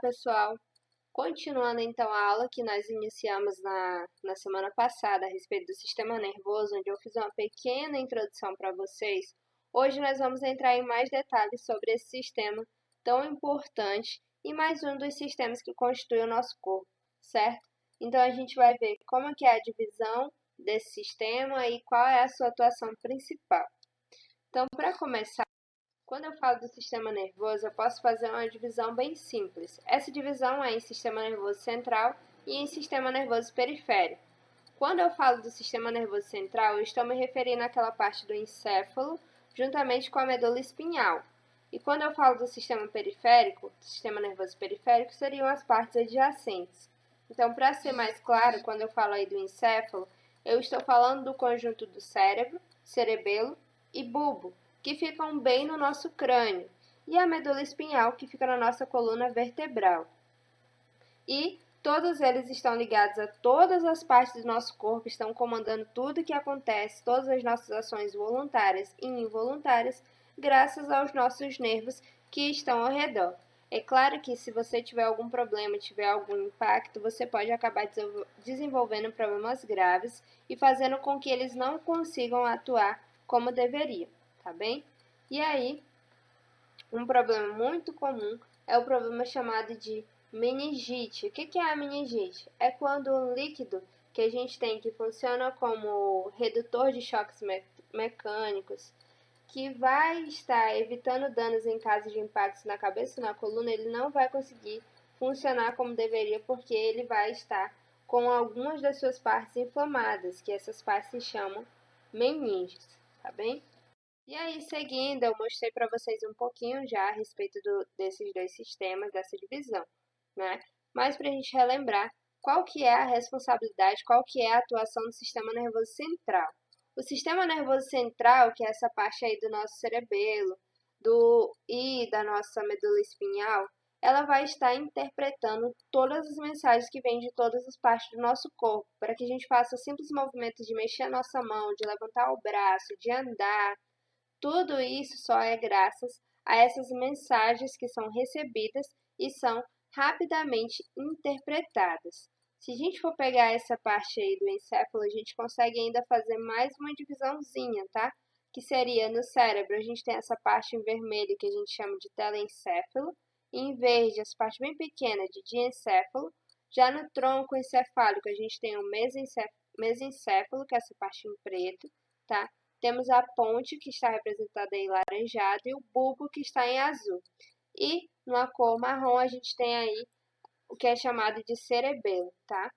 pessoal! Continuando então a aula que nós iniciamos na semana passada a respeito do sistema nervoso, onde eu fiz uma pequena introdução para vocês, hoje nós vamos entrar em mais detalhes sobre esse sistema tão importante e mais um dos sistemas que constitui o nosso corpo, certo? Então a gente vai ver como que é a divisão desse sistema e qual é a sua atuação principal. Então, para começar, quando eu falo do sistema nervoso, eu posso fazer uma divisão bem simples. Essa divisão é em sistema nervoso central e em sistema nervoso periférico. Quando eu falo do sistema nervoso central, eu estou me referindo àquela parte do encéfalo, juntamente com a medula espinhal. E quando eu falo do sistema periférico, do sistema nervoso periférico, seriam as partes adjacentes. Então, para ser mais claro, quando eu falo aí do encéfalo, eu estou falando do conjunto do cérebro, cerebelo e bulbo, que ficam bem no nosso crânio, e a medula espinhal, que fica na nossa coluna vertebral. E todos eles estão ligados a todas as partes do nosso corpo, estão comandando tudo o que acontece, todas as nossas ações voluntárias e involuntárias, graças aos nossos nervos que estão ao redor. É claro que se você tiver algum problema, tiver algum impacto, você pode acabar desenvolvendo problemas graves e fazendo com que eles não consigam atuar como deveriam. Tá bem? E aí, um problema muito comum é o problema chamado de meningite. O que é a meningite? É quando um líquido que a gente tem que funciona como redutor de choques mecânicos, que vai estar evitando danos em caso de impactos na cabeça e na coluna, ele não vai conseguir funcionar como deveria, porque ele vai estar com algumas das suas partes inflamadas, que essas partes se chamam meninges, tá bem? E aí, seguindo, eu mostrei para vocês um pouquinho já a respeito desses dois sistemas, dessa divisão, né? Mas para a gente relembrar, qual que é a responsabilidade, qual que é a atuação do sistema nervoso central? O sistema nervoso central, que é essa parte aí do nosso cerebelo e da nossa medula espinhal, ela vai estar interpretando todas as mensagens que vêm de todas as partes do nosso corpo, para que a gente faça simples movimentos de mexer a nossa mão, de levantar o braço, de andar. Tudo isso só é graças a essas mensagens que são recebidas e são rapidamente interpretadas. Se a gente for pegar essa parte aí do encéfalo, a gente consegue ainda fazer mais uma divisãozinha, tá? Que seria no cérebro, a gente tem essa parte em vermelho que a gente chama de telencéfalo, e em verde, essa parte bem pequena de diencéfalo. Já no tronco encefálico, a gente tem o mesencéfalo, que é essa parte em preto, tá? Temos a ponte, que está representada em laranjado, e o bulbo, que está em azul. E, numa cor marrom, a gente tem aí o que é chamado de cerebelo, tá?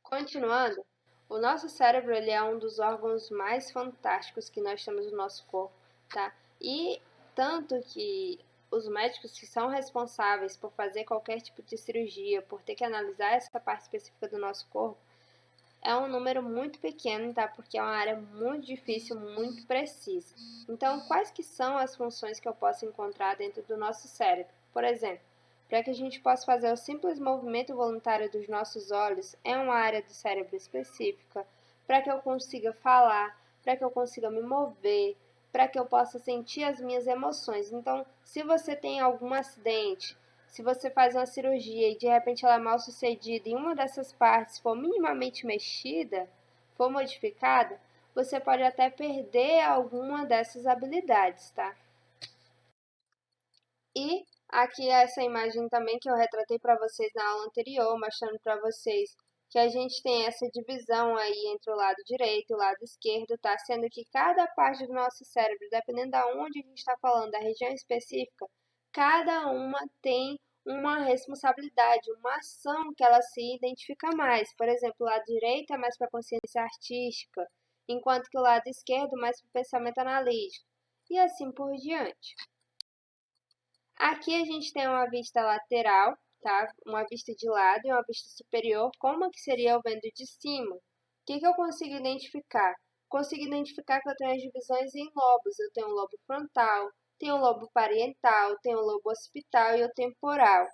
Continuando, o nosso cérebro ele é um dos órgãos mais fantásticos que nós temos no nosso corpo, tá? E tanto que os médicos que são responsáveis por fazer qualquer tipo de cirurgia, por ter que analisar essa parte específica do nosso corpo, é um número muito pequeno, tá? Porque é uma área muito difícil, muito precisa. Então, quais que são as funções que eu posso encontrar dentro do nosso cérebro? Por exemplo, para que a gente possa fazer o simples movimento voluntário dos nossos olhos, é uma área do cérebro específica. Para que eu consiga falar, para que eu consiga me mover, para que eu possa sentir as minhas emoções. Então, se você tem algum acidente, se você faz uma cirurgia e de repente ela é mal sucedida e uma dessas partes for minimamente mexida, for modificada, você pode até perder alguma dessas habilidades, tá? E aqui essa imagem também que eu retratei para vocês na aula anterior, mostrando para vocês que a gente tem essa divisão aí entre o lado direito e o lado esquerdo, tá? Sendo que cada parte do nosso cérebro, dependendo de onde a gente está falando, da região específica, cada uma tem uma responsabilidade, uma ação que ela se identifica mais. Por exemplo, o lado direito é mais para a consciência artística, enquanto que o lado esquerdo mais para o pensamento analítico, e assim por diante. Aqui a gente tem uma vista lateral, tá? Uma vista de lado e uma vista superior. Como que seria eu vendo de cima? O que eu consigo identificar? Consigo identificar que eu tenho as divisões em lobos. Eu tenho o lobo frontal, tenho o lobo parietal, tenho o lobo occipital e o temporal.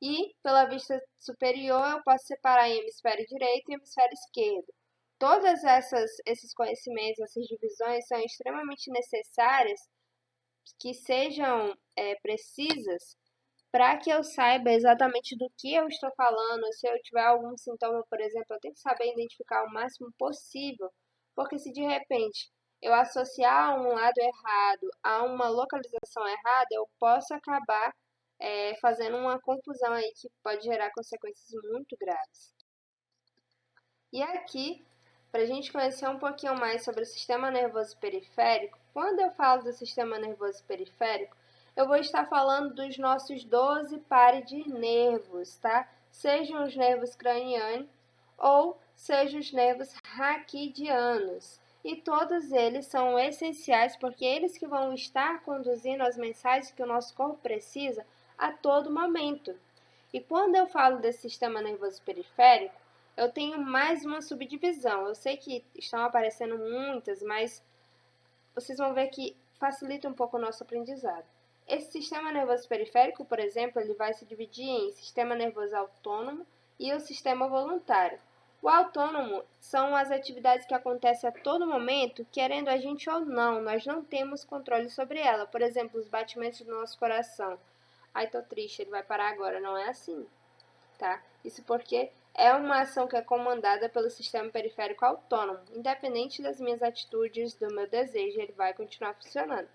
E, pela vista superior, eu posso separar em hemisfério direito e hemisfério esquerdo. Todos esses conhecimentos, essas divisões são extremamente necessárias que sejam precisas para que eu saiba exatamente do que eu estou falando. Se eu tiver algum sintoma, por exemplo, eu tenho que saber identificar o máximo possível, porque se de repente eu associar um lado errado a uma localização errada, eu posso acabar fazendo uma confusão aí que pode gerar consequências muito graves. E aqui, para a gente conhecer um pouquinho mais sobre o sistema nervoso periférico, quando eu falo do sistema nervoso periférico, eu vou estar falando dos nossos 12 pares de nervos, tá? Sejam os nervos cranianos ou sejam os nervos raquidianos. E todos eles são essenciais porque eles que vão estar conduzindo as mensagens que o nosso corpo precisa a todo momento. E quando eu falo desse sistema nervoso periférico, eu tenho mais uma subdivisão. Eu sei que estão aparecendo muitas, mas vocês vão ver que facilita um pouco o nosso aprendizado. Esse sistema nervoso periférico, por exemplo, ele vai se dividir em sistema nervoso autônomo e o sistema voluntário. O autônomo são as atividades que acontecem a todo momento, querendo a gente ou não, nós não temos controle sobre ela. Por exemplo, os batimentos do nosso coração. Ai, tô triste, ele vai parar agora. Não é assim, tá? Isso porque é uma ação que é comandada pelo sistema periférico autônomo. Independente das minhas atitudes, do meu desejo, ele vai continuar funcionando.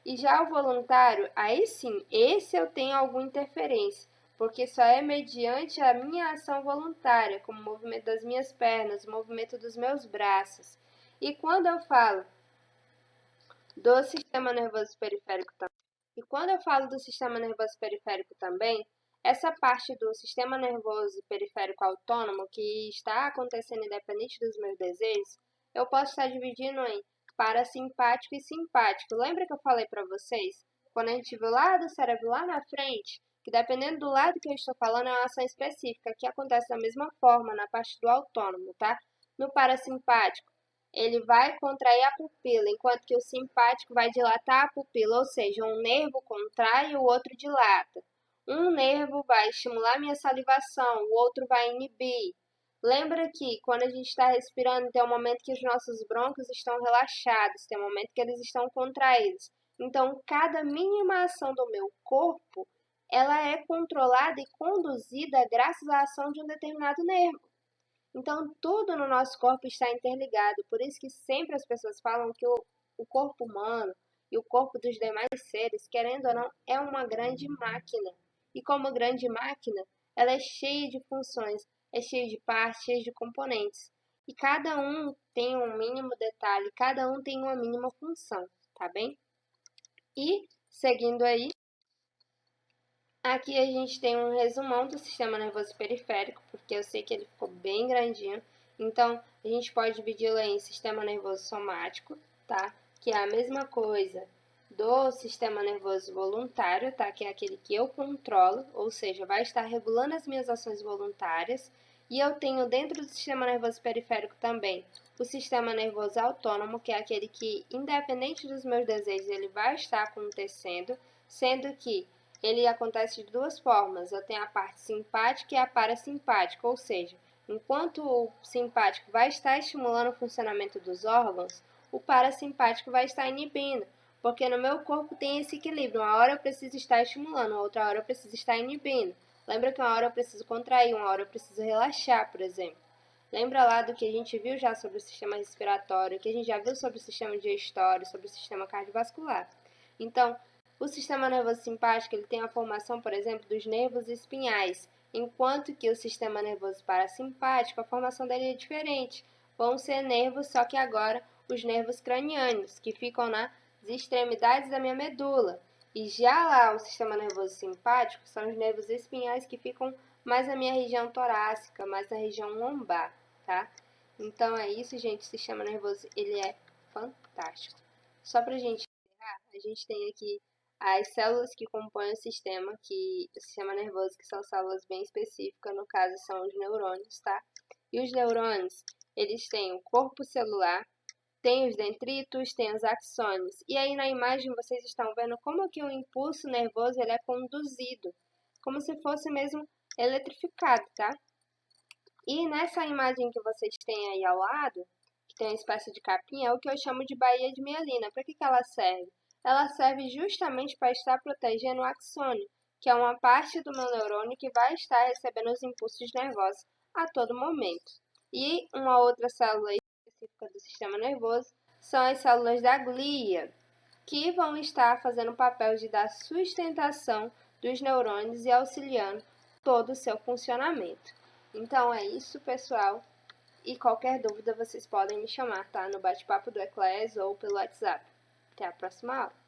E já o voluntário, aí sim, esse eu tenho alguma interferência, porque só é mediante a minha ação voluntária, como o movimento das minhas pernas, o movimento dos meus braços. E quando eu falo do sistema nervoso periférico também, essa parte do sistema nervoso periférico autônomo que está acontecendo independente dos meus desejos, eu posso estar dividindo em parasimpático e simpático. Lembra que eu falei para vocês, quando a gente viu lá do cérebro lá na frente, que dependendo do lado que eu estou falando é uma ação específica, que acontece da mesma forma na parte do autônomo, tá? No parasimpático, ele vai contrair a pupila, enquanto que o simpático vai dilatar a pupila, ou seja, um nervo contrai e o outro dilata. Um nervo vai estimular minha salivação, o outro vai inibir. Lembra que quando a gente está respirando, tem um momento que os nossos brônquios estão relaxados, tem um momento que eles estão contraídos. Então, cada mínima ação do meu corpo, ela é controlada e conduzida graças à ação de um determinado nervo. Então, tudo no nosso corpo está interligado. Por isso que sempre as pessoas falam que o corpo humano e o corpo dos demais seres, querendo ou não, é uma grande máquina. E como grande máquina, ela é cheia de funções, é cheia de partes, cheia de componentes. E cada um tem um mínimo detalhe, cada um tem uma mínima função, tá bem? E, seguindo aí, aqui a gente tem um resumão do sistema nervoso periférico, porque eu sei que ele ficou bem grandinho. Então, a gente pode dividi-lo em sistema nervoso somático, tá? Que é a mesma coisa do sistema nervoso voluntário, tá? Que é aquele que eu controlo, ou seja, vai estar regulando as minhas ações voluntárias. E eu tenho dentro do sistema nervoso periférico também o sistema nervoso autônomo, que é aquele que, independente dos meus desejos, ele vai estar acontecendo, sendo que ele acontece de duas formas. Eu tenho a parte simpática e a parasimpática, ou seja, enquanto o simpático vai estar estimulando o funcionamento dos órgãos, o parasimpático vai estar inibindo, porque no meu corpo tem esse equilíbrio. Uma hora eu preciso estar estimulando, outra hora eu preciso estar inibindo. Lembra que uma hora eu preciso contrair, uma hora eu preciso relaxar, por exemplo. Lembra lá do que a gente viu já sobre o sistema respiratório, que a gente já viu sobre o sistema digestório, sobre o sistema cardiovascular. Então, o sistema nervoso simpático ele tem a formação, por exemplo, dos nervos espinhais, enquanto que o sistema nervoso parasimpático, a formação dele é diferente. Vão ser nervos, só que agora os nervos cranianos, que ficam nas extremidades da minha medula. E já lá o sistema nervoso simpático são os nervos espinhais que ficam mais na minha região torácica, mais na região lombar, tá? Então é isso, gente. O sistema nervoso ele é fantástico. Só pra gente encerrar, a gente tem aqui as células que compõem o sistema nervoso, que são células bem específicas, no caso são os neurônios, tá? E os neurônios, eles têm o corpo celular, tem os dendritos, tem os axônios. E aí na imagem vocês estão vendo como que o impulso nervoso ele é conduzido, como se fosse mesmo eletrificado, tá? E nessa imagem que vocês têm aí ao lado, que tem uma espécie de capinha, é o que eu chamo de baía de mielina. Para que ela serve? Ela serve justamente para estar protegendo o axônio, que é uma parte do meu neurônio que vai estar recebendo os impulsos nervosos a todo momento. E uma outra célula específica do sistema nervoso são as células da glia, que vão estar fazendo o papel de dar sustentação dos neurônios e auxiliando todo o seu funcionamento. Então é isso, pessoal. E qualquer dúvida vocês podem me chamar, tá? No bate-papo do Eclaes ou pelo WhatsApp. Até a próxima aula.